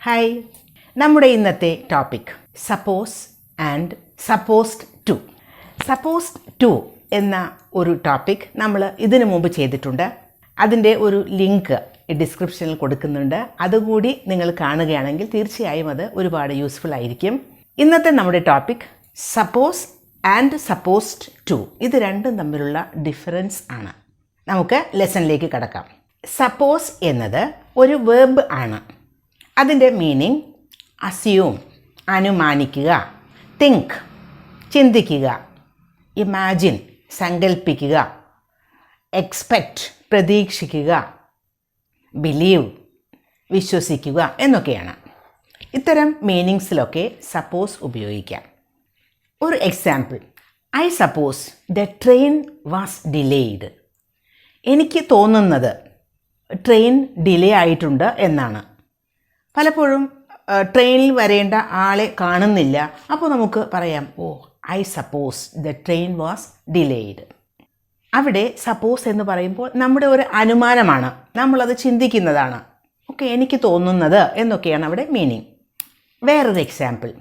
Hi, നമ്മുടെ ഇന്നത്തെ topic suppose and supposed to. Supposed to എന്ന ഒരു ടോപ്പിക് നമ്മൾ ഇതിനു മുമ്പ് ചെയ്തിട്ടുണ്ട്. അതിൻ്റെ ഒരു ലിങ്ക് ഡിസ്ക്രിപ്ഷനിൽ കൊടുക്കുന്നുണ്ട്. അതുകൂടി നിങ്ങൾ കാണുകയാണെങ്കിൽ തീർച്ചയായും അത് ഒരുപാട് യൂസ്ഫുൾ ആയിരിക്കും. ഇന്നത്തെ നമ്മുടെ topic suppose and supposed to. ഇത് രണ്ടും തമ്മിലുള്ള ഡിഫറൻസ് ആണ്. നമുക്ക് ലെസണിലേക്ക് കടക്കാം. സപ്പോസ് എന്നത് ഒരു വെർബ് ആണ്. അതിൻ്റെ മീനിങ് അസ്യൂം അനുമാനിക്കുക, തിങ്ക് ചിന്തിക്കുക, ഇമാജിൻ സങ്കൽപ്പിക്കുക, എക്സ്പെക്റ്റ് പ്രതീക്ഷിക്കുക, ബിലീവ് വിശ്വസിക്കുക എന്നൊക്കെയാണ്. ഇത്തരം മീനിങ്സിലൊക്കെ സപ്പോസ് ഉപയോഗിക്കാം. ഒരു example, I suppose the train was delayed. എനിക്ക് തോന്നുന്നത് ട്രെയിൻ ഡിലേ ആയിട്ടുണ്ട് എന്നാണ്. പലപ്പോഴും ട്രെയിനിൽ വരേണ്ട ആളെ കാണുന്നില്ല. അപ്പോൾ നമുക്ക് പറയാം, oh I suppose the train was delayed. അവിടെ സപ്പോസ് എന്ന് പറയുമ്പോൾ നമ്മുടെ ഒരു അനുമാനമാണ്, നമ്മളത് ചിന്തിക്കുന്നതാണ്. ഓക്കെ, എനിക്ക് തോന്നുന്നത് എന്നൊക്കെയാണ് അവിടെ മീനിങ്. വേറൊരു example,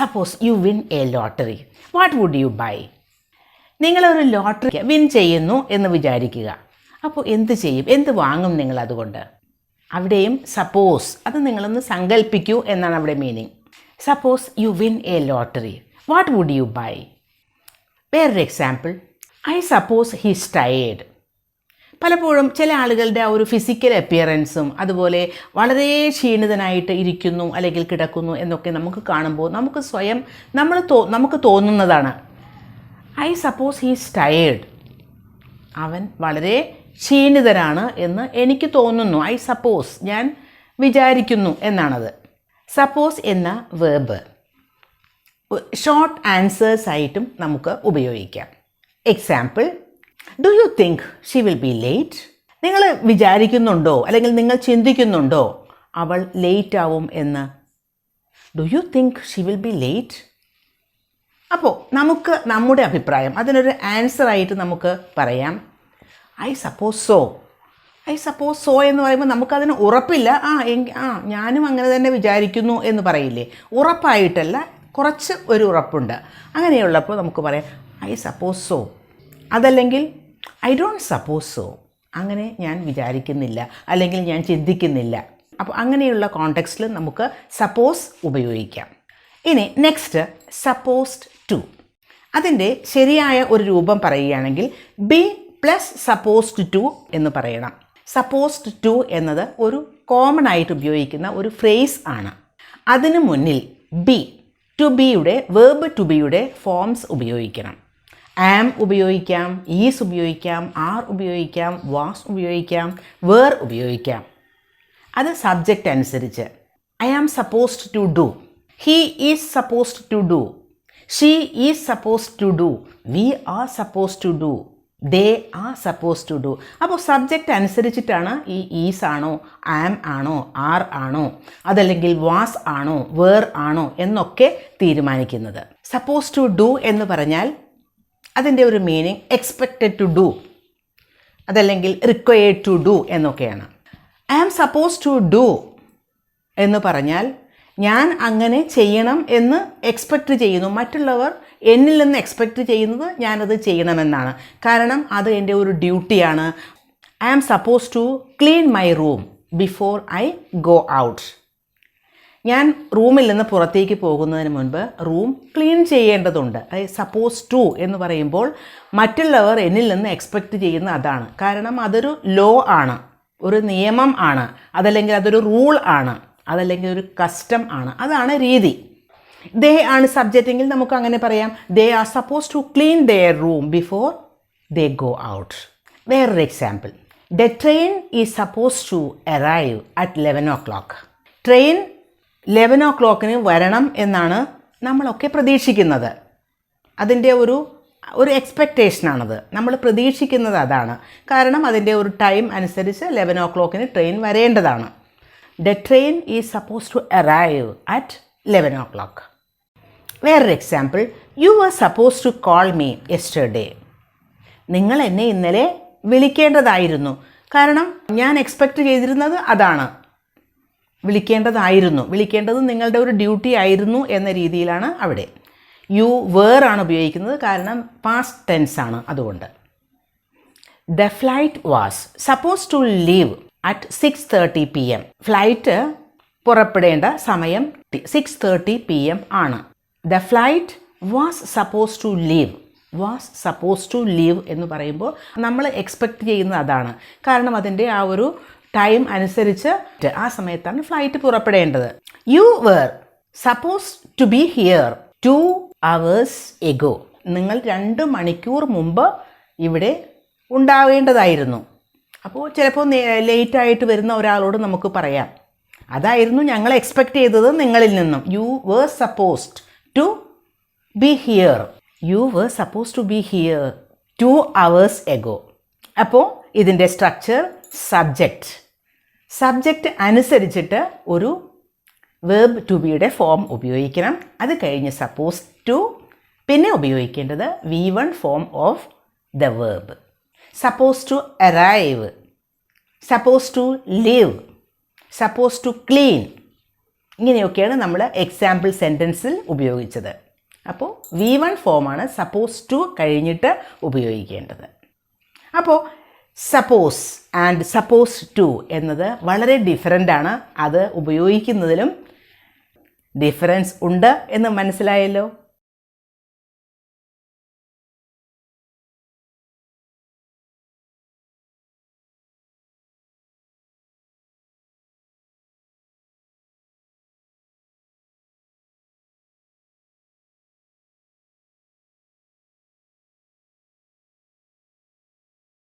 suppose you win a lottery, what would you buy? നിങ്ങളൊരു ലോട്ടറി വിൻ ചെയ്യുന്നു എന്ന് വിചാരിക്കുക. അപ്പോൾ എന്ത് ചെയ്യും, എന്ത് വാങ്ങും നിങ്ങൾ? അതുകൊണ്ട് അവിടെയും സപ്പോസ്, അത് നിങ്ങളൊന്ന് സങ്കല്പിക്കൂ എന്നാണ് അവിടെ meaning. Suppose you win a lottery, what would you buy? വേറൊരു example, I suppose he's tired. പലപ്പോഴും ചില ആളുകളുടെ ആ ഒരു ഫിസിക്കൽ അപ്പിയറൻസും അതുപോലെ വളരെ ക്ഷീണിതനായിട്ട് ഇരിക്കുന്നു അല്ലെങ്കിൽ കിടക്കുന്നു എന്നൊക്കെ നമുക്ക് കാണുമ്പോൾ നമുക്ക് സ്വയം നമുക്ക് തോന്നുന്നതാണ്, ഐ സപ്പോസ് ഹീസ് ടയേർഡ്, അവൻ വളരെ ക്ഷീണിതനാണ് എന്ന് എനിക്ക് തോന്നുന്നു. ഐ സപ്പോസ്, ഞാൻ വിചാരിക്കുന്നു എന്നാണത്. സപ്പോസ് എന്ന വേർബ് ഷോർട്ട് ആൻസേഴ്സ് ആയിട്ടും നമുക്ക് ഉപയോഗിക്കാം. Example, do you think she will be late? നിങ്ങൾ വിചാരിക്കുന്നുണ്ടോ അല്ലെങ്കിൽ നിങ്ങൾ ചിന്തിക്കുന്നുണ്ടോ അവൾ ലേറ്റ് ആവും എന്ന്? Do you think she will be late? അപ്പോൾ നമുക്ക് നമ്മുടെ അഭിപ്രായം അതിനൊരു ആൻസറായിട്ട് നമുക്ക് പറയാം, I suppose so. I suppose so എന്ന് പറയുമ്പോൾ നമുക്കതിന് ഉറപ്പില്ല. ഞാനും അങ്ങനെ തന്നെ വിചാരിക്കുന്നു എന്ന് പറയില്ലേ? ഉറപ്പായിട്ടല്ല, കുറച്ച് ഒരു ഉറപ്പുണ്ട്. അങ്ങനെയുള്ളപ്പോൾ നമുക്ക് പറയാം ഐ സപ്പോസ് സോ. അതല്ലെങ്കിൽ ഐ ഡോണ്ട് സപ്പോസ് സോ, അങ്ങനെ ഞാൻ വിചാരിക്കുന്നില്ല അല്ലെങ്കിൽ ഞാൻ ചിന്തിക്കുന്നില്ല. അപ്പോൾ അങ്ങനെയുള്ള കോണ്ടെക്സ്റ്റിൽ നമുക്ക് സപ്പോസ് ഉപയോഗിക്കാം. ഇനി നെക്സ്റ്റ്, സപ്പോസ്ഡ് ടു. അതിൻ്റെ ശരിയായ ഒരു രൂപം പറയുകയാണെങ്കിൽ ബി പ്ലസ് സപ്പോസ്ഡ് ടു എന്ന് പറയണം. സപ്പോസ്ഡ് ടു എന്നത് ഒരു കോമൺ ആയിട്ട് ഉപയോഗിക്കുന്ന ഒരു ഫ്രേസ് ആണ്. അതിനു മുന്നിൽ ബി, ടു ബിയുടെ വേർബ് ടു ബിയുടെ ഫോംസ് ഉപയോഗിക്കണം. ആം ഉപയോഗിക്കാം, ഈസ് ഉപയോഗിക്കാം, ആർ ഉപയോഗിക്കാം, വാസ് ഉപയോഗിക്കാം, വേർ ഉപയോഗിക്കാം. അത് സബ്ജക്റ്റ് അനുസരിച്ച്. I am supposed to do, he is supposed to do, she is supposed to do, we are supposed to do, they are supposed to do. അപ്പോൾ subject അനുസരിച്ചിട്ടാണ് ഈ is ആണോ, ആം ആണോ, ആർ ആണോ, അതല്ലെങ്കിൽ വാസ് ആണോ, വേർ ആണോ എന്നൊക്കെ തീരുമാനിക്കുന്നത്. സപ്പോസ് ടു ഡു എന്ന് പറഞ്ഞാൽ അതിൻ്റെ ഒരു മീനിങ് എക്സ്പെക്റ്റഡ് ടു ഡു, അതല്ലെങ്കിൽ റിക്വയർഡ് ടു ഡു എന്നൊക്കെയാണ്. I am suppose to do എന്ന് പറഞ്ഞാൽ ഞാൻ അങ്ങനെ ചെയ്യണം എന്ന് എക്സ്പെക്റ്റ് ചെയ്യുന്നു. മറ്റുള്ളവർ എന്നിൽ നിന്ന് എക്സ്പെക്റ്റ് ചെയ്യുന്നത് ഞാനത് ചെയ്യണമെന്നാണ്. കാരണം അത് എൻ്റെ ഒരു ഡ്യൂട്ടിയാണ്. I am suppose to clean my room before I go out. ഞാൻ റൂമിൽ നിന്ന് പുറത്തേക്ക് പോകുന്നതിന് മുൻപ് റൂം ക്ലീൻ ചെയ്യേണ്ടതുണ്ട്. സപ്പോസ് ടു എന്ന് പറയുമ്പോൾ മറ്റുള്ളവർ എന്നിൽ നിന്ന് എക്സ്പെക്റ്റ് ചെയ്യുന്ന അതാണ്. കാരണം അതൊരു ലോ ആണ്, ഒരു നിയമം ആണ്, അതല്ലെങ്കിൽ അതൊരു റൂൾ ആണ്, അതല്ലെങ്കിൽ ഒരു കസ്റ്റം ആണ്, അതാണ് രീതി. ദേ ആണ് സബ്ജക്റ്റ് എങ്കിൽ നമുക്ക് അങ്ങനെ പറയാം, they are suppose to clean their room before they go out. വേറൊരു example, the train is suppose to arrive at 11 o'clock. Train 11 o'clock വരണം എന്നാണ് നമ്മളൊക്കെ പ്രതീക്ഷിക്കുന്നത്. അതിൻ്റെ ഒരു എക്സ്പെക്റ്റേഷനാണത്, നമ്മൾ പ്രതീക്ഷിക്കുന്നത് അതാണ്. കാരണം അതിൻ്റെ ഒരു ടൈം അനുസരിച്ച് 11 o'clock ട്രെയിൻ വരേണ്ടതാണ്. The train is supposed to arrive at 11 o'clock. വേറൊരു example, you were supposed to call me yesterday. നിങ്ങൾ എന്നെ ഇന്നലെ വിളിക്കേണ്ടതായിരുന്നു. കാരണം ഞാൻ എക്സ്പെക്റ്റ് ചെയ്തിരുന്നത് അതാണ്. വിളിക്കേണ്ടത് നിങ്ങളുടെ ഒരു ഡ്യൂട്ടി ആയിരുന്നു എന്ന രീതിയിലാണ് അവിടെ. യു വേർ ആണ് ഉപയോഗിക്കുന്നത്, കാരണം പാസ്റ്റ് ടെൻസ് ആണ്. അതുകൊണ്ട് the flight was suppose to leave at 6:30 PM. Flight പുറപ്പെടേണ്ട സമയം 6:30 PM ആണ്. The flight was suppose to leave എന്ന് പറയുമ്പോൾ നമ്മൾ എക്സ്പെക്റ്റ് ചെയ്യുന്നത് അതാണ്. കാരണം അതിൻ്റെ ആ ഒരു ടൈം അനുസരിച്ച് ആ സമയത്താണ് ഫ്ലൈറ്റ് പുറപ്പെടേണ്ടത്. You were suppose to be here 2 hours ago. നിങ്ങൾ 2 മണിക്കൂർ മുമ്പ് ഇവിടെ ഉണ്ടാവേണ്ടതായിരുന്നു. അപ്പോൾ ചിലപ്പോൾ ലേറ്റായിട്ട് വരുന്ന ഒരാളോട് നമുക്ക് പറയാം, അതായിരുന്നു ഞങ്ങൾ എക്സ്പെക്റ്റ് ചെയ്തത് നിങ്ങളിൽ നിന്നും. You were supposed to be here 2 hours ago. അപ്പോൾ ഇതിൻ്റെ സ്ട്രക്ചർ സബ്ജക്റ്റ് അനുസരിച്ചിട്ട് ഒരു വേർബ് ടു ബിയുടെ ഫോം ഉപയോഗിക്കണം. അത് കഴിഞ്ഞ് സപ്പോസ് ടു, പിന്നെ ഉപയോഗിക്കേണ്ടത് V1 form of the verb. Suppose to arrive, suppose to live, suppose to clean, ഇങ്ങനെയൊക്കെയാണ് നമ്മൾ എക്സാമ്പിൾ സെൻറ്റൻസിൽ ഉപയോഗിച്ചത്. അപ്പോൾ V1 ഫോമാണ് സപ്പോസ് ടു കഴിഞ്ഞിട്ട് ഉപയോഗിക്കേണ്ടത്. അപ്പോൾ സപ്പോസ് ആൻഡ് സപ്പോസ് ടു എന്നത് വളരെ ഡിഫറൻ്റാണ്. അത് ഉപയോഗിക്കുന്നതിലും ഡിഫറൻസ് ഉണ്ട് എന്ന് മനസ്സിലായല്ലോ.